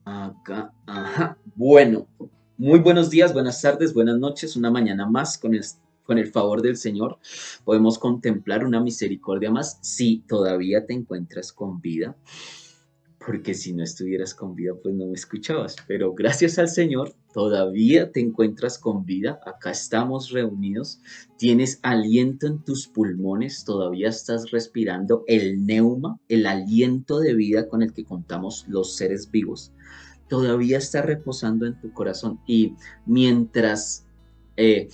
Acá, ajá. Bueno, muy buenos días, buenas tardes, buenas noches. Una mañana más con el favor del Señor. Podemos contemplar una misericordia más si todavía te encuentras con vida. Porque si no estuvieras con vida, pues no me escuchabas. Pero gracias al Señor, todavía te encuentras con vida. Acá estamos reunidos. Tienes aliento en tus pulmones. Todavía estás respirando el neuma, el aliento de vida con el que contamos los seres vivos. Todavía está reposando en tu corazón. Y mientras eh,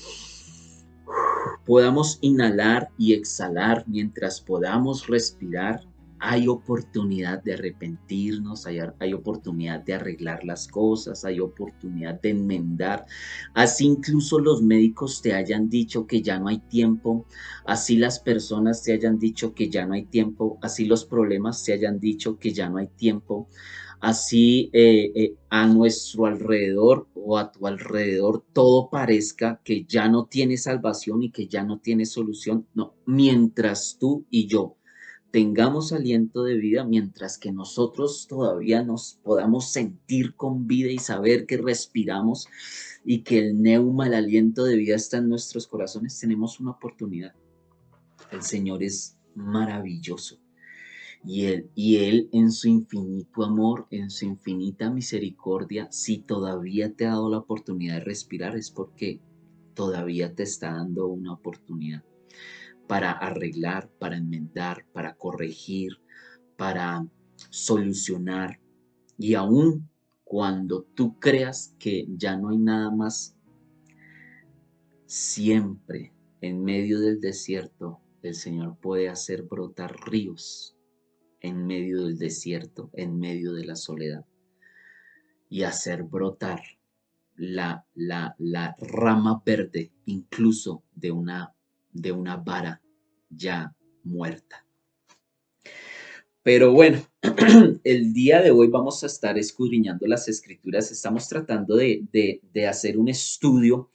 podamos inhalar y exhalar, mientras podamos respirar, hay oportunidad de arrepentirnos, hay oportunidad de arreglar las cosas, hay oportunidad de enmendar. Así incluso los médicos te hayan dicho que ya no hay tiempo, así las personas te hayan dicho que ya no hay tiempo, así los problemas te hayan dicho que ya no hay tiempo, así a nuestro alrededor o a tu alrededor todo parezca que ya no tiene salvación y que ya no tiene solución. No, mientras tú y yo tengamos aliento de vida, mientras que nosotros todavía nos podamos sentir con vida y saber que respiramos y que el neuma, el aliento de vida está en nuestros corazones, tenemos una oportunidad. El Señor es maravilloso. Y él en su infinito amor, en su infinita misericordia, si todavía te ha dado la oportunidad de respirar, es porque todavía te está dando una oportunidad para arreglar, para enmendar, para corregir, para solucionar. Y aun cuando tú creas que ya no hay nada más, siempre en medio del desierto el Señor puede hacer brotar ríos en medio del desierto, en medio de la soledad, y hacer brotar la rama verde incluso de una vara ya muerta. Pero bueno, el día de hoy vamos a estar escudriñando las escrituras. Estamos tratando de hacer un estudio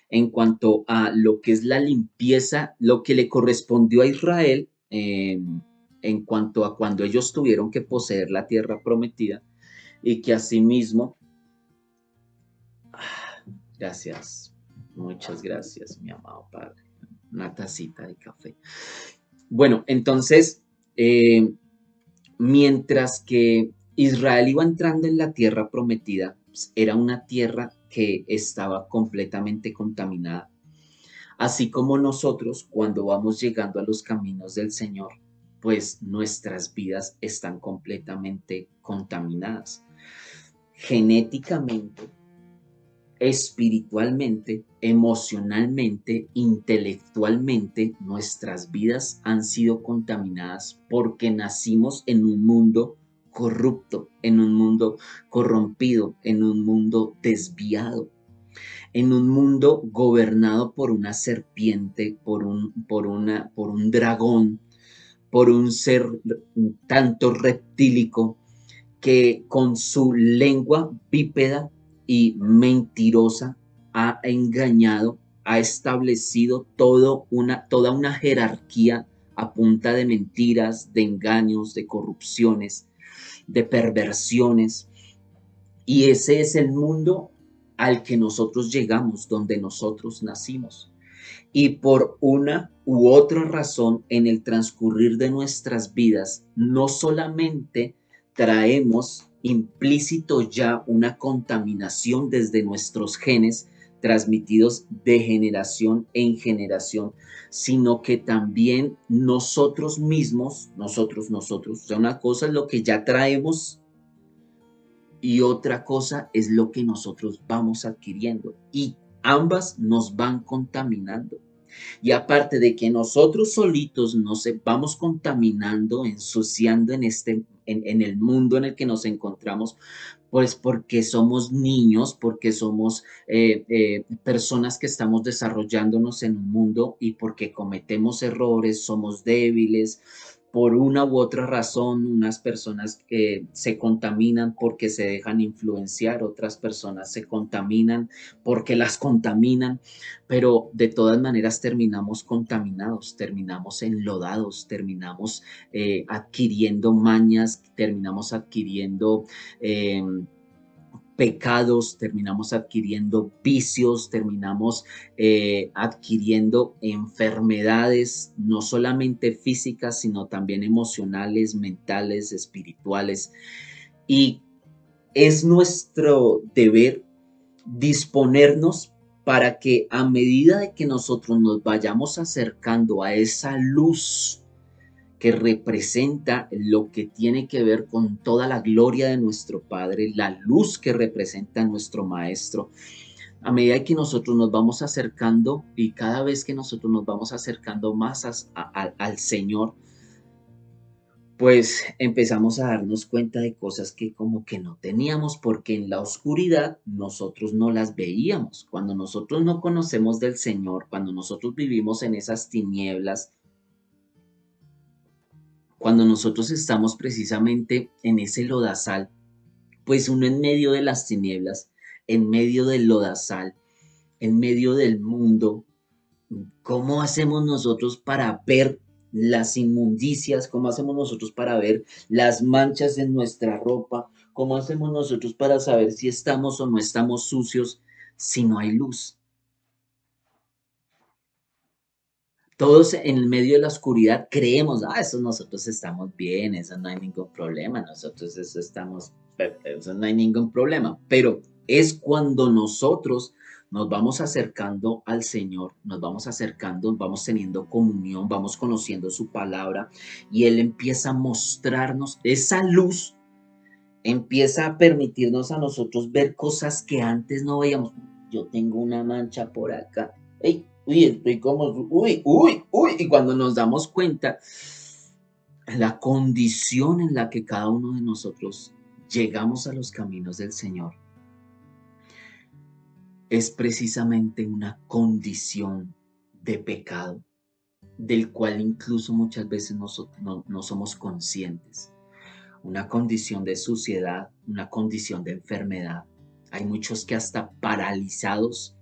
en cuanto a lo que es la limpieza, lo que le correspondió a Israel en cuanto a cuando ellos tuvieron que poseer la tierra prometida y que asimismo, gracias, muchas gracias, mi amado Padre, una tacita de café. Bueno, entonces, eh, mientras que Israel iba entrando en la tierra prometida, pues, era una tierra que estaba completamente contaminada. Así como nosotros, cuando vamos llegando a los caminos del Señor, pues nuestras vidas están completamente contaminadas. Genéticamente, espiritualmente, emocionalmente, intelectualmente, nuestras vidas han sido contaminadas porque nacimos en un mundo corrupto, en un mundo corrompido, en un mundo desviado, en un mundo gobernado por una serpiente, por un dragón, por un ser tanto reptílico que con su lengua bípeda y mentirosa ha engañado, ha establecido toda una jerarquía a punta de mentiras, de engaños, de corrupciones, de perversiones. Y ese es el mundo al que nosotros llegamos, donde nosotros nacimos. Y por una u otra razón, en el transcurrir de nuestras vidas, no solamente traemos implícito ya una contaminación desde nuestros genes transmitidos de generación en generación, sino que también nosotros mismos, nosotros, o sea, una cosa es lo que ya traemos y otra cosa es lo que nosotros vamos adquiriendo y ambas nos van contaminando. Y aparte de que nosotros solitos nos vamos contaminando, ensuciando en el mundo en el que nos encontramos, pues porque somos niños, porque somos personas que estamos desarrollándonos en un mundo y porque cometemos errores, somos débiles. Por una u otra razón, unas personas se contaminan porque se dejan influenciar, otras personas se contaminan porque las contaminan, pero de todas maneras terminamos contaminados, terminamos enlodados, terminamos adquiriendo mañas, terminamos adquiriendo pecados, terminamos adquiriendo vicios, terminamos adquiriendo enfermedades, no solamente físicas, sino también emocionales, mentales, espirituales. Y es nuestro deber disponernos para que a medida de que nosotros nos vayamos acercando a esa luz que representa lo que tiene que ver con toda la gloria de nuestro Padre, la luz que representa a nuestro Maestro. A medida que nosotros nos vamos acercando y cada vez que nosotros nos vamos acercando más al Señor, pues empezamos a darnos cuenta de cosas que como que no teníamos porque en la oscuridad nosotros no las veíamos. Cuando nosotros no conocemos del Señor, cuando nosotros vivimos en esas tinieblas, cuando nosotros estamos precisamente en ese lodazal, pues uno en medio de las tinieblas, en medio del lodazal, en medio del mundo, ¿cómo hacemos nosotros para ver las inmundicias? ¿Cómo hacemos nosotros para ver las manchas en nuestra ropa? ¿Cómo hacemos nosotros para saber si estamos o no estamos sucios si no hay luz? Todos en el medio de la oscuridad creemos, eso nosotros estamos bien, eso no hay ningún problema, nosotros eso estamos, eso no hay ningún problema, pero es cuando nosotros nos vamos acercando al Señor, nos vamos acercando, vamos teniendo comunión, vamos conociendo su palabra y Él empieza a mostrarnos esa luz, empieza a permitirnos a nosotros ver cosas que antes no veíamos. Yo tengo una mancha por acá. ¡Ey! Uy, estoy como, uy. Y cuando nos damos cuenta, la condición en la que cada uno de nosotros llegamos a los caminos del Señor es precisamente una condición de pecado, del cual incluso muchas veces no somos conscientes. Una condición de suciedad, una condición de enfermedad. Hay muchos que hasta paralizados,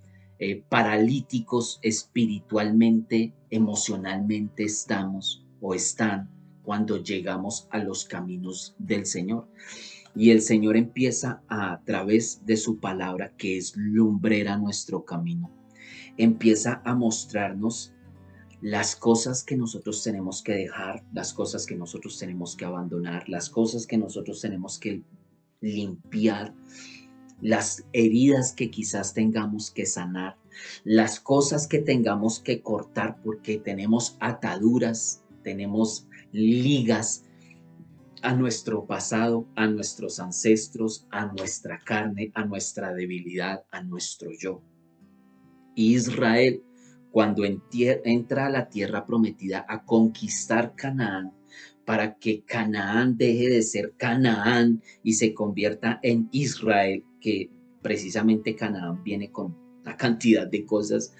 paralíticos espiritualmente, emocionalmente estamos o están cuando llegamos a los caminos del Señor. Y el Señor empieza a través de su palabra, que es lumbrera nuestro camino, empieza a mostrarnos las cosas que nosotros tenemos que dejar, las cosas que nosotros tenemos que abandonar, las cosas que nosotros tenemos que limpiar, las heridas que quizás tengamos que sanar, las cosas que tengamos que cortar porque tenemos ataduras, tenemos ligas a nuestro pasado, a nuestros ancestros, a nuestra carne, a nuestra debilidad, a nuestro yo. Israel, cuando entra a la tierra prometida a conquistar Canaán, para que Canaán deje de ser Canaán y se convierta en Israel, que precisamente Canaán viene con una cantidad de cosas.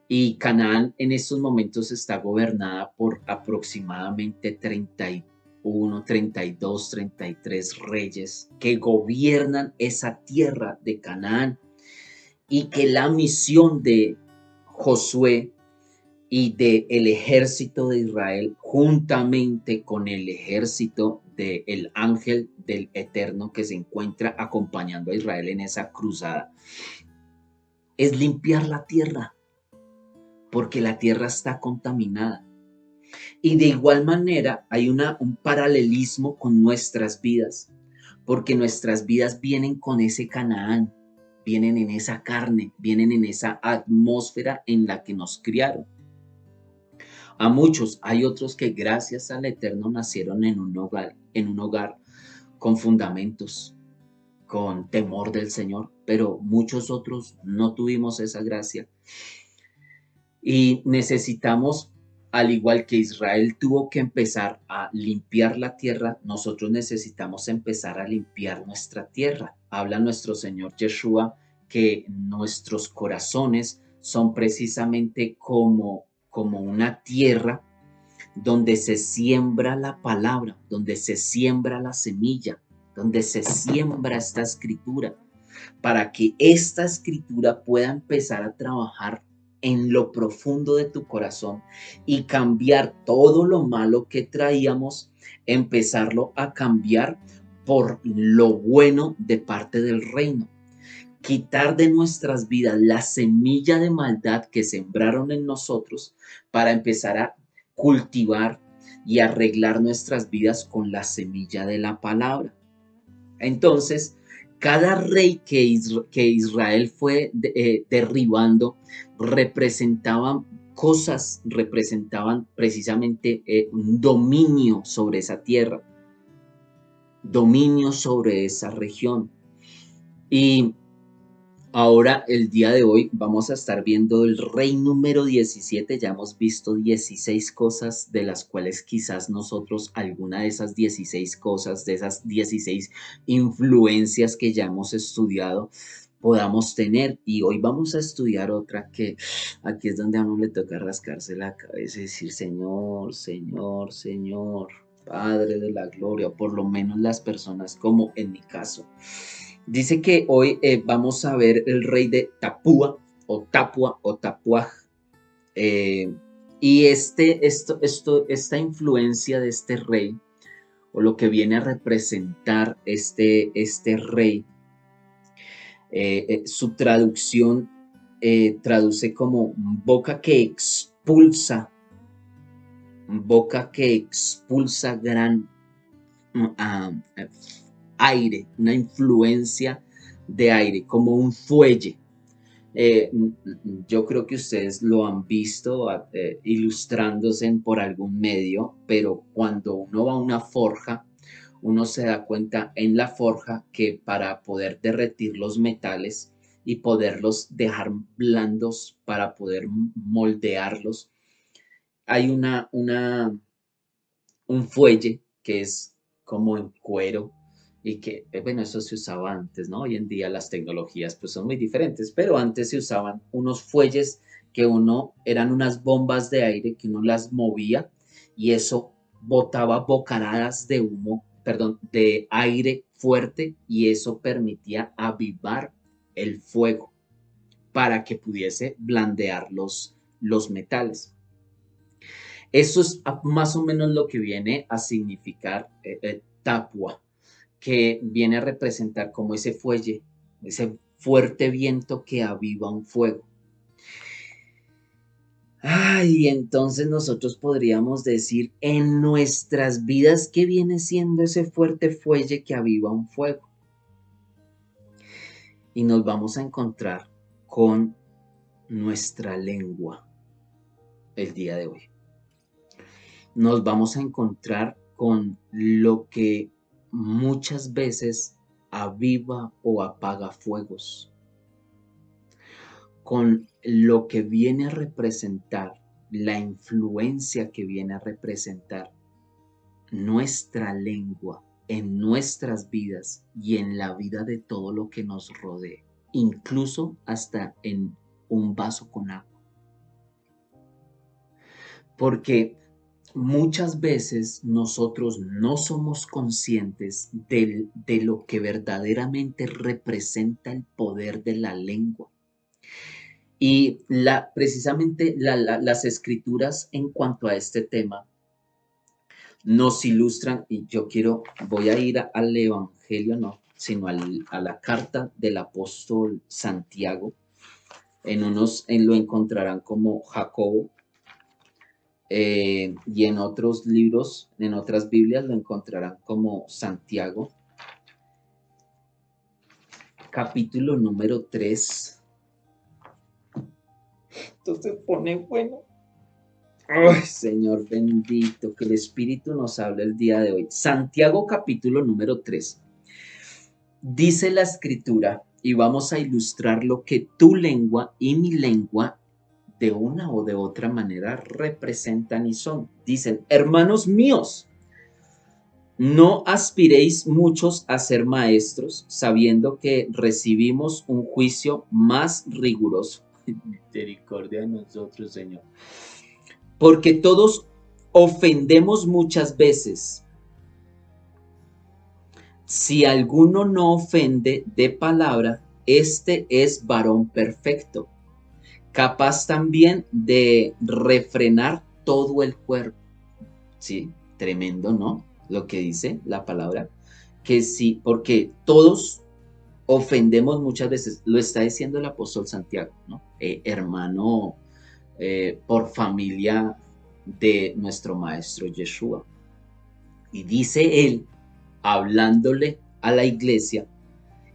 Y Canaán en estos momentos está gobernada por aproximadamente 31, 32, 33 reyes que gobiernan esa tierra de Canaán y que la misión de Josué y del ejército de Israel, juntamente con el ejército del ángel del Eterno que se encuentra acompañando a Israel en esa cruzada, es limpiar la tierra, porque la tierra está contaminada. Y de igual manera hay un paralelismo con nuestras vidas, porque nuestras vidas vienen con ese Canaán, vienen en esa carne, vienen en esa atmósfera en la que nos criaron. A muchos, hay otros que gracias al Eterno nacieron en un hogar con fundamentos, con temor del Señor, pero muchos otros no tuvimos esa gracia. Y necesitamos, al igual que Israel tuvo que empezar a limpiar la tierra, nosotros necesitamos empezar a limpiar nuestra tierra. Habla nuestro Señor Yeshua que nuestros corazones son precisamente como una tierra donde se siembra la palabra, donde se siembra la semilla, donde se siembra esta escritura, para que esta escritura pueda empezar a trabajar en lo profundo de tu corazón y cambiar todo lo malo que traíamos, empezarlo a cambiar por lo bueno de parte del reino. Quitar de nuestras vidas la semilla de maldad que sembraron en nosotros para empezar a cultivar y arreglar nuestras vidas con la semilla de la palabra. Entonces, cada rey que Israel fue derribando representaban cosas, representaban precisamente un dominio sobre esa tierra, dominio sobre esa región. Y ahora, el día de hoy, vamos a estar viendo el rey número 17. Ya hemos visto 16 cosas de las cuales quizás nosotros, alguna de esas 16 cosas, de esas 16 influencias que ya hemos estudiado, podamos tener. Y hoy vamos a estudiar otra que aquí es donde a uno le toca rascarse la cabeza y decir, Señor, Señor, Señor, Padre de la gloria, por lo menos las personas como en mi caso. Dice que hoy vamos a ver el rey de Tapúa o Tapua o Tapuaj. Y esta influencia de este rey, o lo que viene a representar este rey, su traducción traduce como boca que expulsa gran aire, una influencia de aire, como un fuelle. Yo creo que ustedes lo han visto ilustrándose por algún medio, pero cuando uno va a una forja, uno se da cuenta en la forja que para poder derretir los metales y poderlos dejar blandos para poder moldearlos, hay un fuelle que es como en cuero y que, bueno, eso se usaba antes, ¿no? Hoy en día las tecnologías pues son muy diferentes, pero antes se usaban unos fuelles que eran unas bombas de aire que uno las movía y eso botaba bocanadas de humo, perdón, de aire fuerte y eso permitía avivar el fuego para que pudiese blandear los metales. Eso es más o menos lo que viene a significar Tapua, que viene a representar como ese fuelle, ese fuerte viento que aviva un fuego. Ay, entonces nosotros podríamos decir en nuestras vidas que viene siendo ese fuerte fuelle que aviva un fuego. Y nos vamos a encontrar con nuestra lengua el día de hoy. Nos vamos a encontrar con lo que muchas veces aviva o apaga fuegos, con lo que viene a representar, la influencia que viene a representar nuestra lengua en nuestras vidas y en la vida de todo lo que nos rodee, incluso hasta en un vaso con agua. Porque muchas veces nosotros no somos conscientes de lo que verdaderamente representa el poder de la lengua. Y precisamente las escrituras en cuanto a este tema nos ilustran, y voy a ir al Evangelio, no, sino a la carta del apóstol Santiago. Lo encontrarán como Jacobo. Y en otros libros, en otras Biblias lo encontrarán como Santiago, capítulo número 3. Entonces pone bueno. Ay, Señor bendito, que el Espíritu nos hable el día de hoy. Santiago capítulo número 3. Dice la Escritura, y vamos a ilustrar lo que tu lengua y mi lengua de una o de otra manera representan y son. Dicen, hermanos míos, no aspiréis muchos a ser maestros, sabiendo que recibimos un juicio más riguroso. Misericordia de nosotros, Señor. Porque todos ofendemos muchas veces. Si alguno no ofende de palabra, este es varón perfecto, capaz también de refrenar todo el cuerpo. Sí, tremendo, ¿no? Lo que dice la palabra, que sí, porque todos ofendemos muchas veces, lo está diciendo el apóstol Santiago, ¿no? Hermano por familia de nuestro maestro Yeshua. Y dice él, hablándole a la iglesia,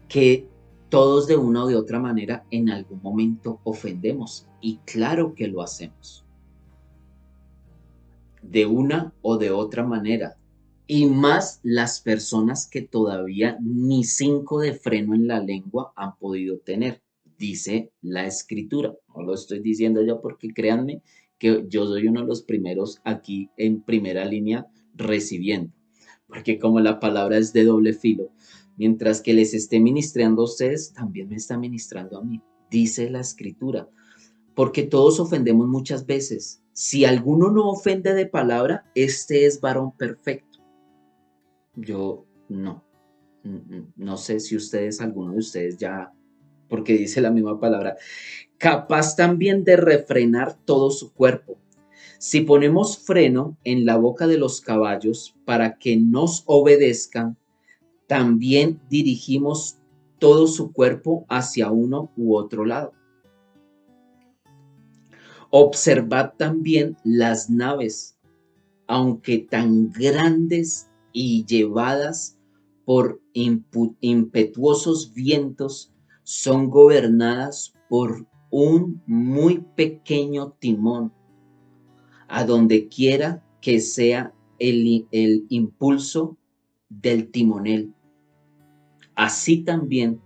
que todos de una o de otra manera en algún momento ofendemos. Y claro que lo hacemos. De una o de otra manera. Y más las personas que todavía ni 5 de freno en la lengua han podido tener, dice la escritura. No lo estoy diciendo yo porque créanme que yo soy uno de los primeros aquí en primera línea recibiendo. Porque como la palabra es de doble filo, mientras que les esté ministrando a ustedes, también me está ministrando a mí, dice la escritura. Porque todos ofendemos muchas veces. Si alguno no ofende de palabra, este es varón perfecto. Yo no. No sé si ustedes, alguno de ustedes ya, porque dice la misma palabra, capaz también de refrenar todo su cuerpo. Si ponemos freno en la boca de los caballos para que nos obedezcan, también dirigimos todo su cuerpo hacia uno u otro lado. Observad también las naves, aunque tan grandes y llevadas por impetuosos vientos, son gobernadas por un muy pequeño timón, a donde quiera que sea el impulso del timonel. Así también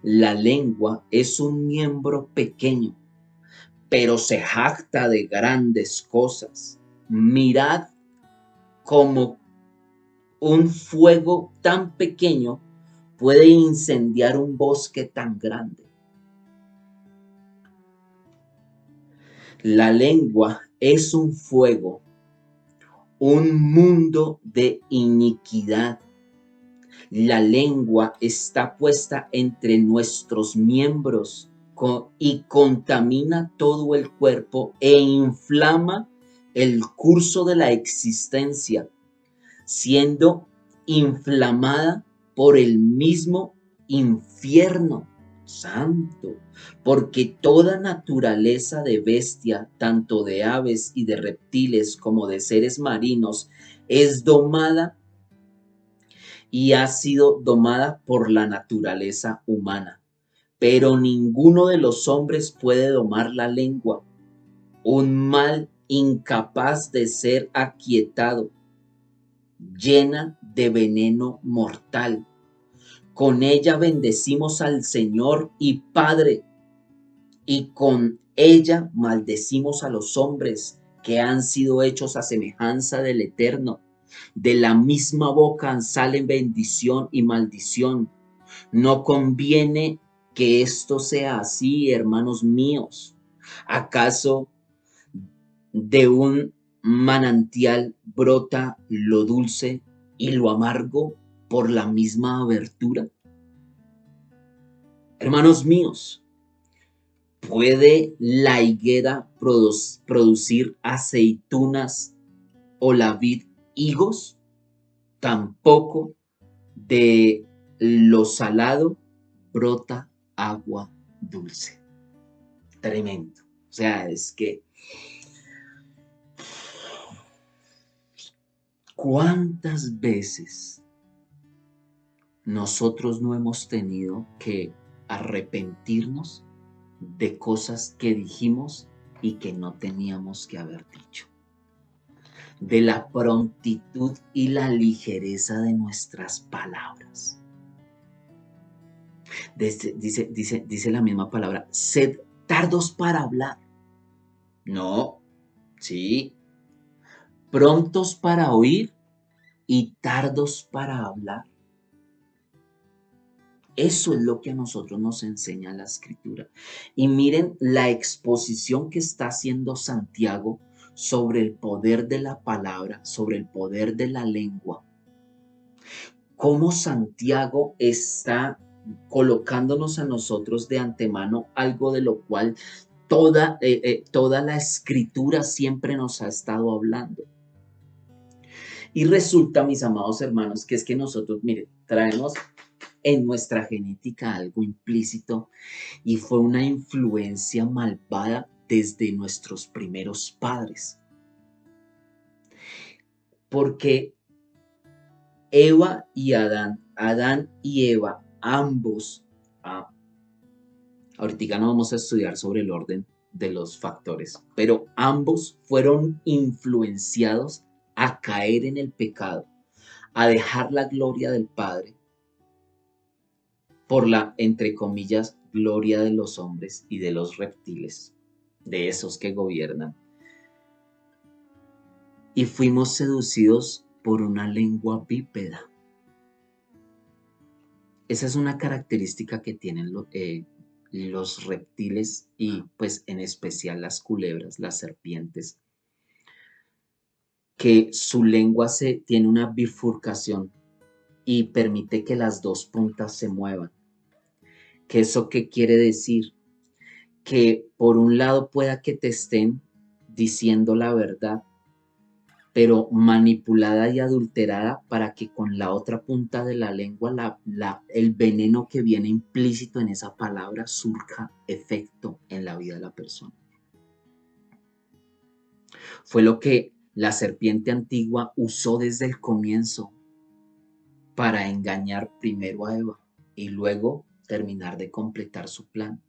la lengua es un miembro pequeño, pero se jacta de grandes cosas. Mirad cómo un fuego tan pequeño puede incendiar un bosque tan grande. La lengua es un fuego, un mundo de iniquidad. La lengua está puesta entre nuestros miembros y contamina todo el cuerpo e inflama el curso de la existencia, siendo inflamada por el mismo infierno santo, porque toda naturaleza de bestia, tanto de aves y de reptiles como de seres marinos, es domada y ha sido domada por la naturaleza humana. Pero ninguno de los hombres puede domar la lengua, un mal incapaz de ser aquietado, llena de veneno mortal. Con ella bendecimos al Señor y Padre, y con ella maldecimos a los hombres que han sido hechos a semejanza del Eterno. De la misma boca salen bendición y maldición. No conviene que esto sea así, hermanos míos. ¿Acaso de un manantial brota lo dulce y lo amargo por la misma abertura? Hermanos míos, ¿puede la higuera producir aceitunas o la vid higos? Tampoco de lo salado brota agua dulce. Tremendo. O sea, es que ¿cuántas veces nosotros no hemos tenido que arrepentirnos de cosas que dijimos y que no teníamos que haber dicho? De la prontitud y la ligereza de nuestras palabras. Dice la misma palabra, sed tardos para hablar. No, sí, prontos para oír y tardos para hablar. Eso es lo que a nosotros nos enseña la escritura. Y miren la exposición que está haciendo Santiago sobre el poder de la palabra, sobre el poder de la lengua. Cómo Santiago está colocándonos a nosotros de antemano algo de lo cual toda la escritura siempre nos ha estado hablando. Y resulta, mis amados hermanos, que es que nosotros, miren, traemos en nuestra genética algo implícito y fue una influencia malvada desde nuestros primeros padres. Porque Eva y Adán y Eva, ambos, ahorita no vamos a estudiar sobre el orden de los factores, pero ambos fueron influenciados a caer en el pecado, a dejar la gloria del Padre por la, entre comillas, gloria de los hombres y de los reptiles, de esos que gobiernan. Y fuimos seducidos por una lengua bípeda. Esa es una característica que tienen los reptiles y pues en especial las culebras, las serpientes, que su lengua tiene una bifurcación y permite que las dos puntas se muevan. ¿Que eso qué quiere decir? Que por un lado pueda que te estén diciendo la verdad, pero manipulada y adulterada para que con la otra punta de la lengua el veneno que viene implícito en esa palabra surja efecto en la vida de la persona. Fue lo que la serpiente antigua usó desde el comienzo para engañar primero a Eva y luego terminar de completar su plan.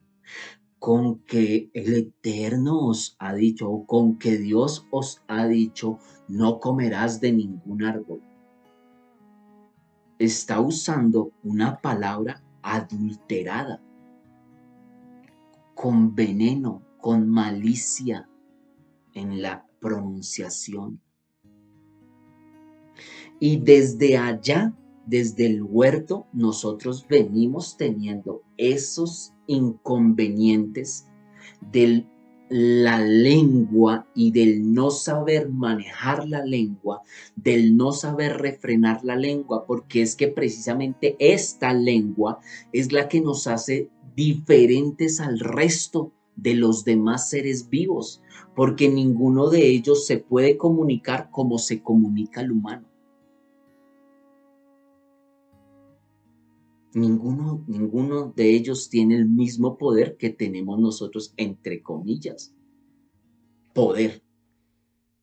Con que el Eterno os ha dicho, o con que Dios os ha dicho, no comerás de ningún árbol. Está usando una palabra adulterada, con veneno, con malicia en la pronunciación. Y desde allá, desde el huerto, nosotros venimos teniendo esos inconvenientes de la lengua y del no saber manejar la lengua, del no saber refrenar la lengua, porque es que precisamente esta lengua es la que nos hace diferentes al resto de los demás seres vivos, porque ninguno de ellos se puede comunicar como se comunica el humano. Ninguno de ellos tiene el mismo poder que tenemos nosotros, entre comillas. Poder.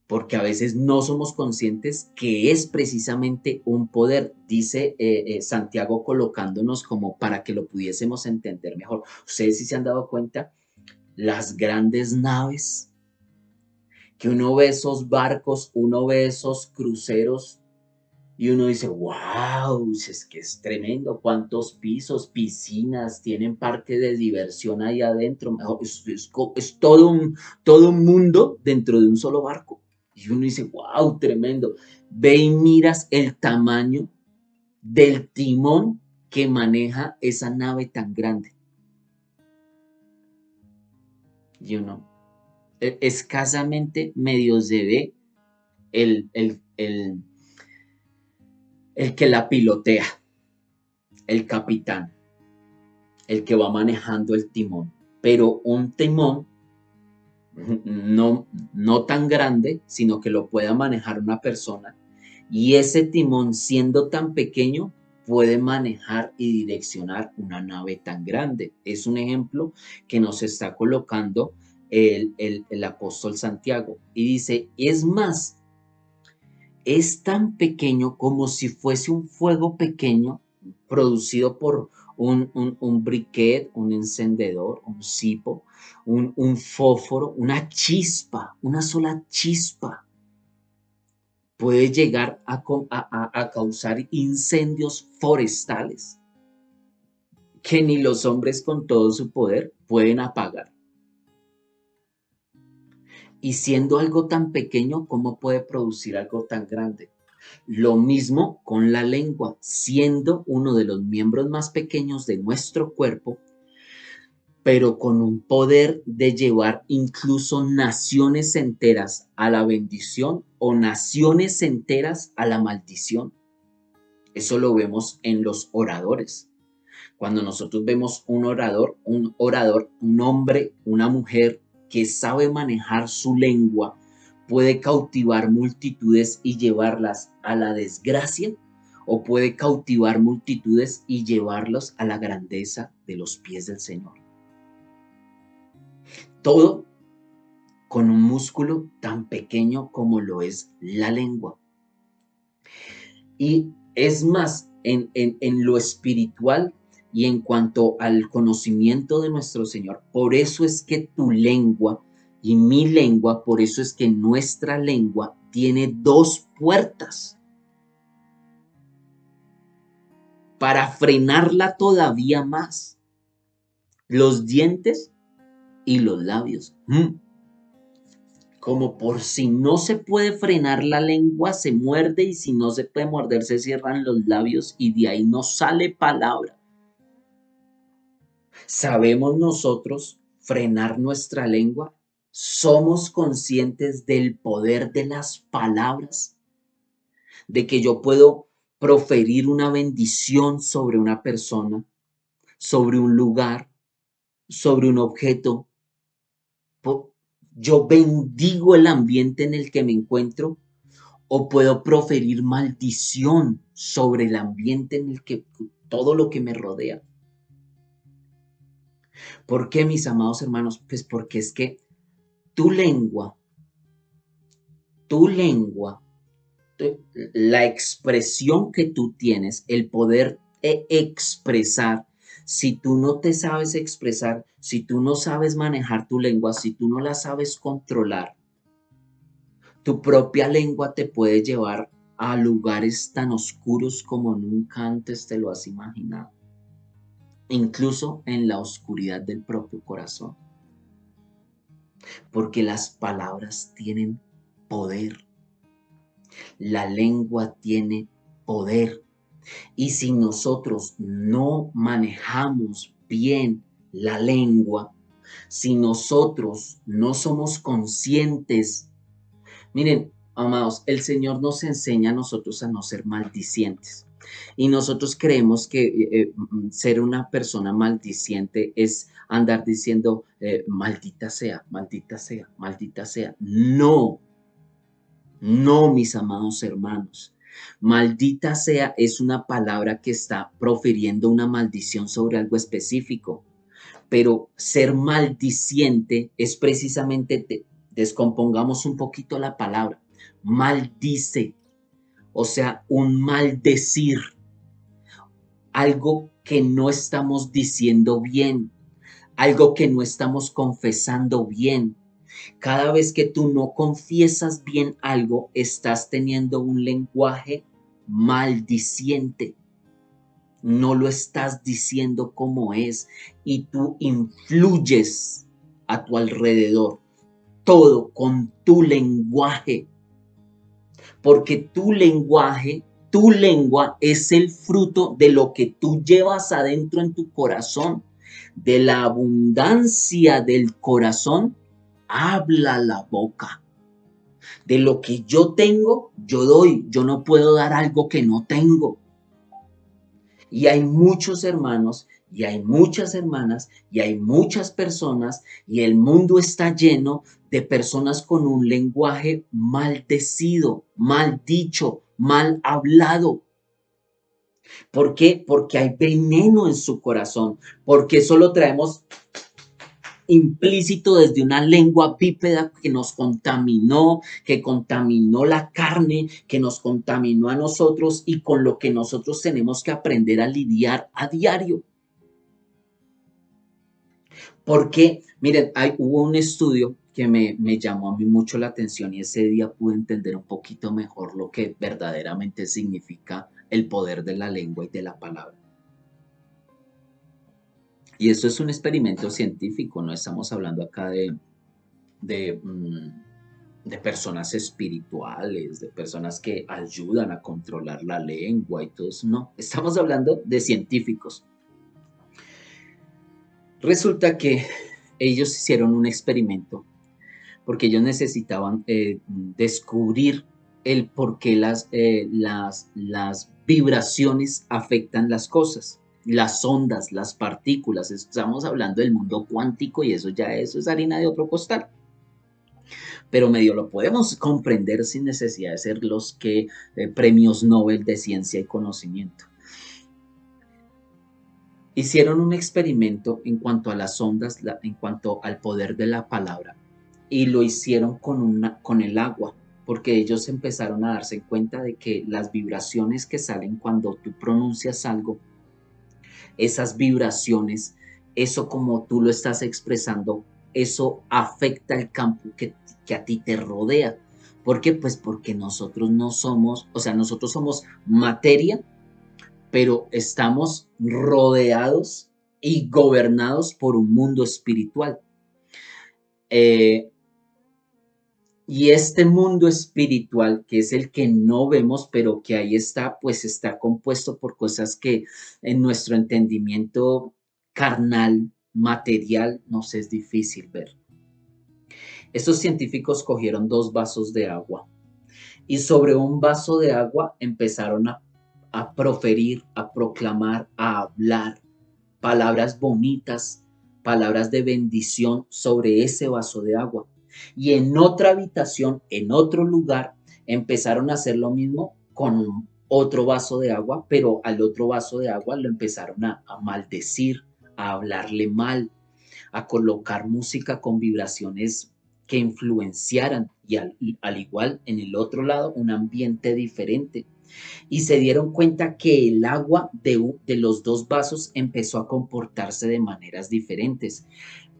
Porque a veces no somos conscientes que es precisamente un poder, dice Santiago colocándonos como para que lo pudiésemos entender mejor. Ustedes sí se han dado cuenta, las grandes naves, que uno ve esos barcos, uno ve esos cruceros, y uno dice, wow, es que es tremendo, cuántos pisos, piscinas, tienen parque de diversión ahí adentro. Es todo un mundo dentro de un solo barco. Y uno dice, wow, tremendo. Ve y miras el tamaño del timón que maneja esa nave tan grande. Y uno, escasamente medio se ve el que la pilotea, el capitán, el que va manejando el timón, pero un timón no tan grande, sino que lo pueda manejar una persona, y ese timón siendo tan pequeño puede manejar y direccionar una nave tan grande. Es un ejemplo que nos está colocando el apóstol Santiago y dice, es más, es tan pequeño como si fuese un fuego pequeño producido por un briquet, un encendedor, un cipo, un fósforo, una chispa, una sola chispa puede llegar a causar incendios forestales que ni los hombres con todo su poder pueden apagar. Y siendo algo tan pequeño, ¿cómo puede producir algo tan grande? Lo mismo con la lengua, siendo uno de los miembros más pequeños de nuestro cuerpo, pero con un poder de llevar incluso naciones enteras a la bendición o naciones enteras a la maldición. Eso lo vemos en los oradores. Cuando nosotros vemos un orador, un hombre, una mujer que sabe manejar su lengua, puede cautivar multitudes y llevarlas a la desgracia, o puede cautivar multitudes y llevarlos a la grandeza de los pies del Señor. Todo con un músculo tan pequeño como lo es la lengua. Y es más, en lo espiritual y en cuanto al conocimiento de nuestro Señor, por eso es que tu lengua y mi lengua, por eso es que nuestra lengua tiene dos puertas para frenarla todavía más: los dientes y los labios. Como por si no se puede frenar la lengua, se muerde, y si no se puede morder, se cierran los labios y de ahí no sale palabra. ¿Sabemos nosotros frenar nuestra lengua? ¿Somos conscientes del poder de las palabras? De que yo puedo proferir una bendición sobre una persona, sobre un lugar, sobre un objeto. Yo bendigo el ambiente en el que me encuentro, o puedo proferir maldición sobre el ambiente en el que todo lo que me rodea. ¿Por qué, mis amados hermanos? Pues porque es que tu lengua, la expresión que tú tienes, el poder expresar, si tú no te sabes expresar, si tú no sabes manejar tu lengua, si tú no la sabes controlar, tu propia lengua te puede llevar a lugares tan oscuros como nunca antes te lo has imaginado, incluso en la oscuridad del propio corazón, porque las palabras tienen poder, la lengua tiene poder, y si nosotros no manejamos bien la lengua, si nosotros no somos conscientes. Miren, amados, el Señor nos enseña a nosotros a no ser maldicientes. Y nosotros creemos que ser una persona maldiciente es andar diciendo maldita sea, maldita sea, maldita sea. No, no, mis amados hermanos. Maldita sea es una palabra que está profiriendo una maldición sobre algo específico. Pero ser maldiciente es precisamente, descompongamos un poquito la palabra, maldice, o sea, un maldecir, algo que no estamos diciendo bien, algo que no estamos confesando bien. Cada vez que tú no confiesas bien algo, estás teniendo un lenguaje maldiciente. No lo estás diciendo como es, y tú influyes a tu alrededor todo con tu lenguaje, porque tu lengua es el fruto de lo que tú llevas adentro en tu corazón. De la abundancia del corazón habla la boca. De lo que yo tengo, yo doy. Yo no puedo dar algo que no tengo. Y hay muchos hermanos, y hay muchas hermanas, y hay muchas personas, y el mundo está lleno de personas con un lenguaje maldecido, mal dicho, mal hablado. ¿Por qué? Porque hay veneno en su corazón, porque eso lo traemos implícito desde una lengua bípeda que nos contaminó, que contaminó la carne, que nos contaminó a nosotros, y con lo que nosotros tenemos que aprender a lidiar a diario. Porque, miren, hubo un estudio que me llamó a mí mucho la atención, y ese día pude entender un poquito mejor lo que verdaderamente significa el poder de la lengua y de la palabra. Y esto es un experimento científico, no estamos hablando acá de, de personas espirituales, de personas que ayudan a controlar la lengua y todo eso. No, estamos hablando de científicos. Resulta que ellos hicieron un experimento porque ellos necesitaban descubrir el por qué las vibraciones afectan las cosas, las ondas, las partículas. Estamos hablando del mundo cuántico, y eso es harina de otro costal. pero medio lo podemos comprender sin necesidad de ser los que premios Nobel de ciencia y conocimiento. Hicieron un experimento en cuanto a las ondas, en cuanto al poder de la palabra, y lo hicieron con el agua, porque ellos empezaron a darse cuenta de que las vibraciones que salen cuando tú pronuncias algo, esas vibraciones, eso como tú lo estás expresando, eso afecta el campo que a ti te rodea. ¿Por qué? Pues porque nosotros no somos, o sea, nosotros somos materia, pero estamos rodeados y gobernados por un mundo espiritual. Eh, y este mundo espiritual, que es el que no vemos, pero que ahí está, pues está compuesto por cosas que en nuestro entendimiento carnal, material, nos es difícil ver. Estos científicos cogieron 2 vasos de agua y sobre un vaso de agua empezaron a proferir, a proclamar, a hablar palabras bonitas, palabras de bendición sobre ese vaso de agua. Y en otra habitación, en otro lugar, empezaron a hacer lo mismo con otro vaso de agua, pero al otro vaso de agua lo empezaron a maldecir, a hablarle mal, a colocar música con vibraciones que influenciaran y al igual en el otro lado un ambiente diferente y se dieron cuenta que el agua de los 2 vasos empezó a comportarse de maneras diferentes.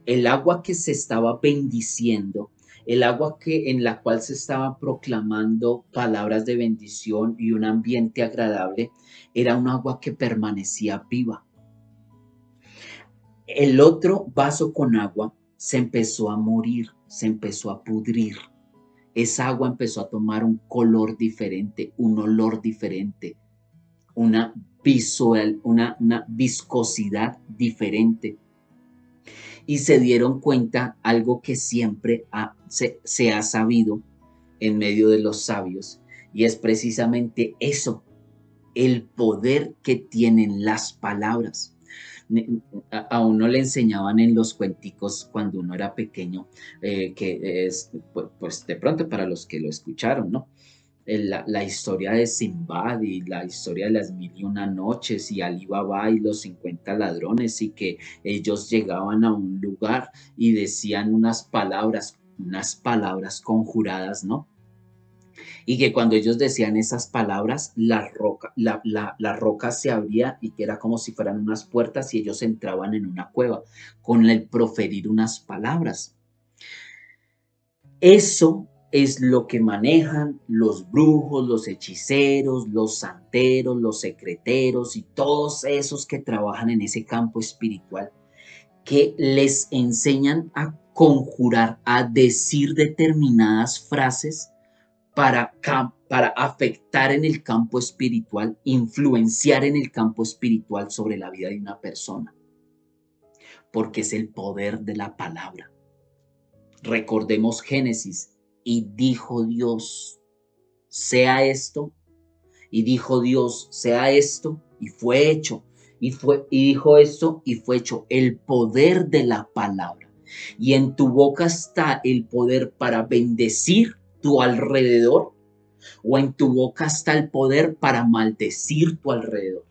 El agua que se estaba bendiciendo, el agua en la cual se estaban proclamando palabras de bendición y un ambiente agradable, era un agua que permanecía viva. El otro vaso con agua se empezó a morir, se empezó a pudrir. Esa agua empezó a tomar un color diferente, un olor diferente, una una viscosidad diferente. Y se dieron cuenta algo que siempre se ha sabido en medio de los sabios, y es precisamente eso, el poder que tienen las palabras. A uno le enseñaban en los cuenticos cuando uno era pequeño, que es, pues de pronto para los que lo escucharon, ¿no? La historia de Sinbad y la historia de las 1001 noches y Ali Baba y los 50 ladrones y que ellos llegaban a un lugar y decían unas palabras conjuradas, ¿no? Y que cuando ellos decían esas palabras, la roca se abría y que era como si fueran unas puertas y ellos entraban en una cueva con el proferir unas palabras. Eso es lo que manejan los brujos, los hechiceros, los santeros, los secreteros y todos esos que trabajan en ese campo espiritual, que les enseñan a conjurar, a decir determinadas frases para afectar en el campo espiritual, influenciar en el campo espiritual sobre la vida de una persona, porque es el poder de la palabra. Recordemos Génesis, y dijo Dios, sea esto, y dijo Dios, sea esto, y fue hecho, y dijo esto, y fue hecho, el poder de la palabra. Y en tu boca está el poder para bendecir tu alrededor, o en tu boca está el poder para maldecir tu alrededor.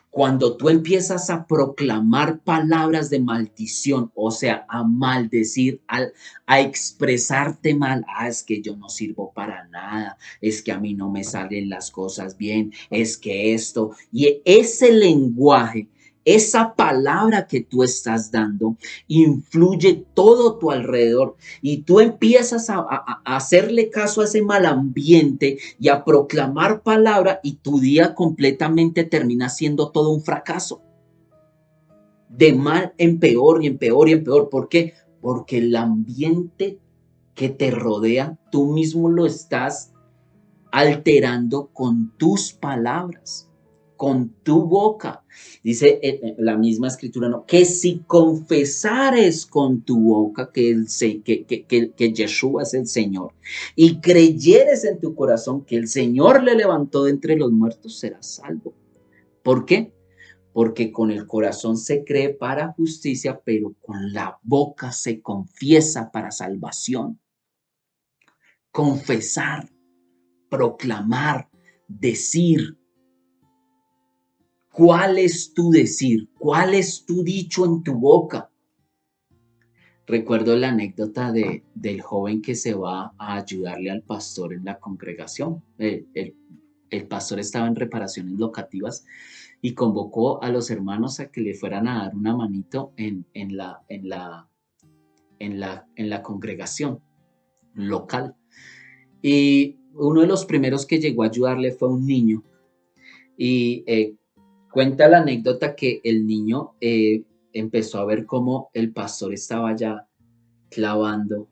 Cuando tú empiezas a proclamar palabras de maldición, o sea, a maldecir, a expresarte mal, es que yo no sirvo para nada, es que a mí no me salen las cosas bien, es que esto, y ese lenguaje, esa palabra que tú estás dando, influye todo tu alrededor y tú empiezas a hacerle caso a ese mal ambiente y a proclamar palabra y tu día completamente termina siendo todo un fracaso. De mal en peor y en peor y en peor. ¿Por qué? Porque el ambiente que te rodea, tú mismo lo estás alterando con tus palabras, con tu boca. Dice la misma escritura, ¿no? Que si confesares con tu boca que Yeshua es el Señor y creyeres en tu corazón que el Señor le levantó de entre los muertos, serás salvo. ¿Por qué? porque con el corazón se cree para justicia, pero con la boca se confiesa para salvación. Confesar, proclamar, decir. ¿Cuál es tu decir? ¿Cuál es tu dicho en tu boca? Recuerdo la anécdota del joven que se va a ayudarle al pastor en la congregación. El pastor estaba en reparaciones locativas y convocó a los hermanos a que le fueran a dar una manito en la congregación local. Y uno de los primeros que llegó a ayudarle fue un niño. Y cuenta la anécdota que el niño empezó a ver cómo el pastor estaba ya clavando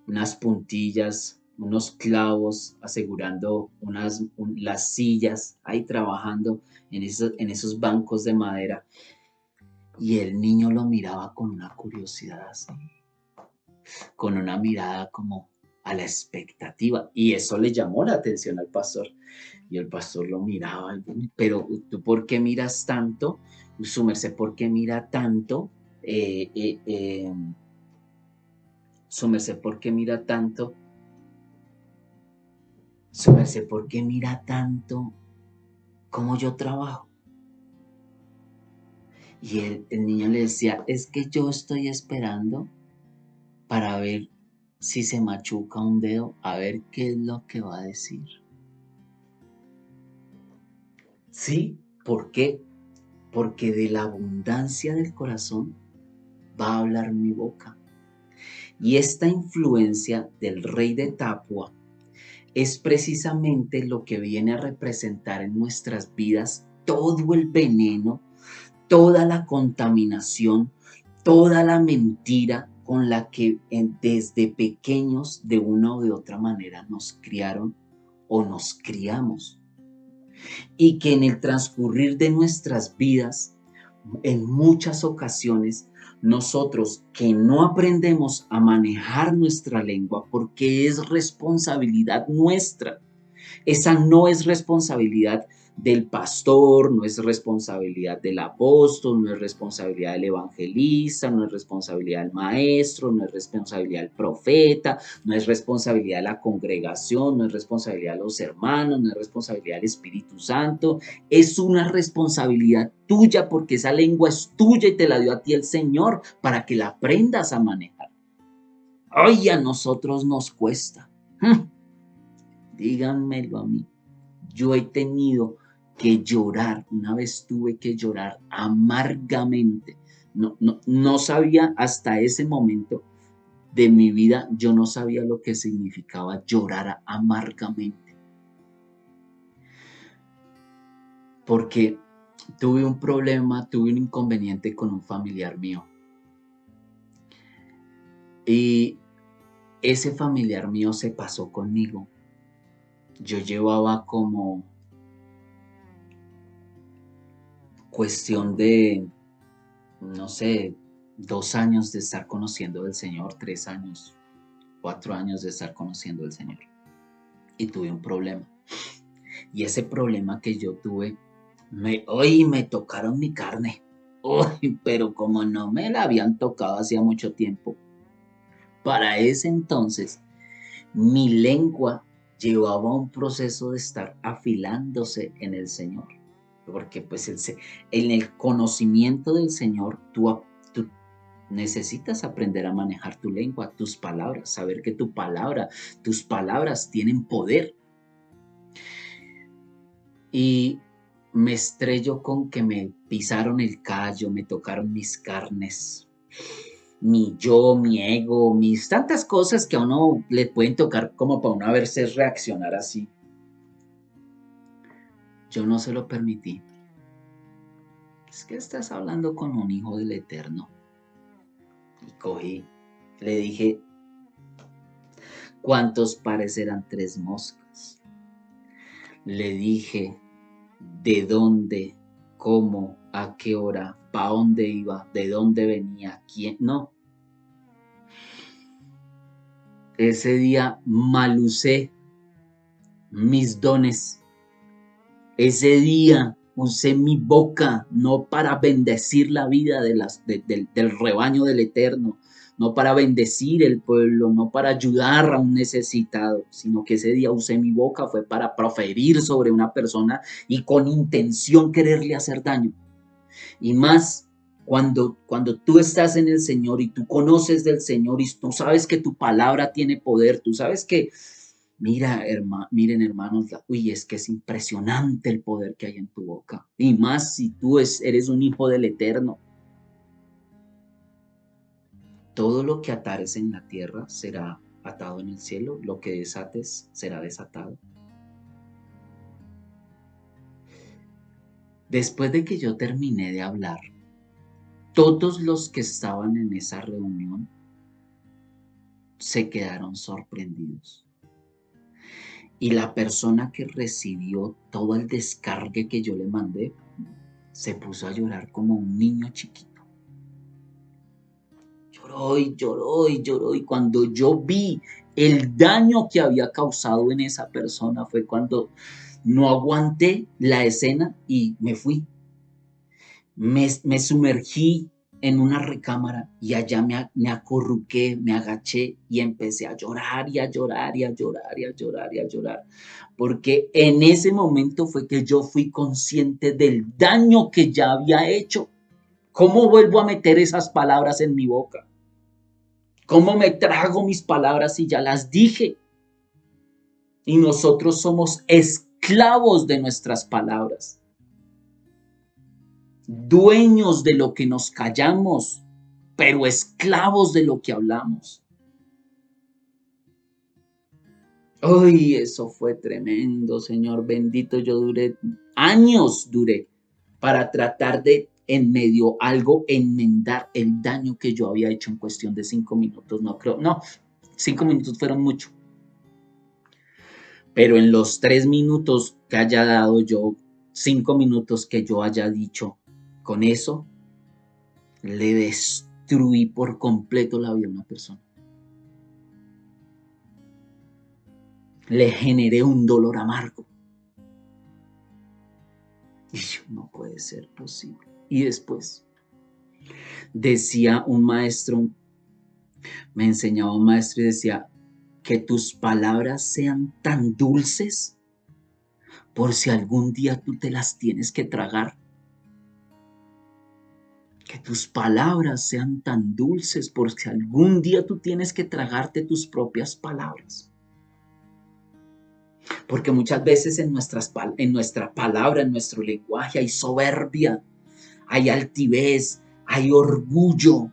unas puntillas, unos clavos, asegurando las sillas, ahí trabajando en esos bancos de madera. Y el niño lo miraba con una curiosidad así, con una mirada como a la expectativa. Y eso le llamó la atención al pastor. Y el pastor lo miraba, pero ¿tú por qué miras tanto? Su merced, ¿por qué mira tanto? Su merced, ¿por qué mira tanto? Su merced, ¿por qué mira tanto cómo yo trabajo? Y el niño le decía, es que yo estoy esperando para ver si se machuca un dedo, a ver qué es lo que va a decir. Sí, ¿por qué? Porque de la abundancia del corazón va a hablar mi boca. Y esta influencia del rey de Tapua es precisamente lo que viene a representar en nuestras vidas todo el veneno, toda la contaminación, toda la mentira con la que desde pequeños de una o de otra manera nos criaron o nos criamos. Y que en el transcurrir de nuestras vidas, en muchas ocasiones, nosotros que no aprendemos a manejar nuestra lengua porque es responsabilidad nuestra, esa no es responsabilidad del pastor, no es responsabilidad del apóstol, no es responsabilidad del evangelista, no es responsabilidad del maestro, no es responsabilidad del profeta, no es responsabilidad de la congregación, no es responsabilidad de los hermanos, no es responsabilidad del Espíritu Santo, es una responsabilidad tuya porque esa lengua es tuya y te la dio a ti el Señor para que la aprendas a manejar. Hoy a nosotros nos cuesta. Díganmelo a mí. Yo he tenido que llorar, una vez tuve que llorar amargamente. No sabía hasta ese momento de mi vida, yo no sabía lo que significaba llorar amargamente. Porque tuve un problema, tuve un inconveniente con un familiar mío. Y ese familiar mío se pasó conmigo. Yo llevaba como cuestión de, no sé, 2 años de estar conociendo del Señor, 3 años, 4 años de estar conociendo del Señor. Y tuve un problema. Y ese problema que yo tuve, hoy me tocaron mi carne. Uy, pero como no me la habían tocado hacía mucho tiempo, para ese entonces mi lengua llevaba un proceso de estar afilándose en el Señor. Porque pues en el conocimiento del Señor tú necesitas aprender a manejar tu lengua, tus palabras, saber que tus palabras tienen poder. Y me estrello con que me pisaron el callo, me tocaron mis carnes, mi yo, mi ego, mis tantas cosas que a uno le pueden tocar como para uno verse reaccionar así. Yo no se lo permití. Es que estás hablando con un hijo del Eterno. Y cogí, le dije, ¿cuántos parecerán 3 moscas? Le dije, ¿de dónde, cómo, a qué hora, para dónde iba, de dónde venía, quién? No. Ese día malucé mis dones. Ese día usé mi boca no para bendecir la vida del rebaño del Eterno, no para bendecir el pueblo, no para ayudar a un necesitado, sino que ese día usé mi boca fue para proferir sobre una persona y con intención quererle hacer daño. Y más cuando tú estás en el Señor y tú conoces del Señor y tú sabes que tu palabra tiene poder, tú sabes que, miren hermanos, uy, es que es impresionante el poder que hay en tu boca. Y más si tú eres un hijo del Eterno. Todo lo que atares en la tierra será atado en el cielo, lo que desates será desatado. Después de que yo terminé de hablar, todos los que estaban en esa reunión se quedaron sorprendidos. Y la persona que recibió todo el descargue que yo le mandé se puso a llorar como un niño chiquito. Lloró y lloró y lloró. Y cuando yo vi el daño que había causado en esa persona fue cuando no aguanté la escena y me fui. Me sumergí en una recámara y allá me acurruqué, me agaché y empecé a llorar y a llorar y a llorar y a llorar y a llorar. Porque en ese momento fue que yo fui consciente del daño que ya había hecho. ¿Cómo vuelvo a meter esas palabras en mi boca? ¿Cómo me trago mis palabras si ya las dije? Y nosotros somos esclavos de nuestras palabras, dueños de lo que nos callamos, pero esclavos de lo que hablamos. Uy, eso fue tremendo, Señor bendito. Yo duré para tratar de en medio algo enmendar el daño que yo había hecho en cuestión de 5 minutos. No creo, no, 5 minutos fueron mucho. Pero en los 3 minutos que haya dado yo, 5 minutos que yo haya dicho, con eso le destruí por completo la vida a una persona. Le generé un dolor amargo. Y no puede ser posible. Y después decía un maestro, me enseñaba un maestro y decía, que tus palabras sean tan dulces por si algún día tú te las tienes que tragar. Que tus palabras sean tan dulces por si algún día tú tienes que tragarte tus propias palabras. Porque muchas veces en nuestra palabra, en nuestro lenguaje hay soberbia, hay altivez, hay orgullo.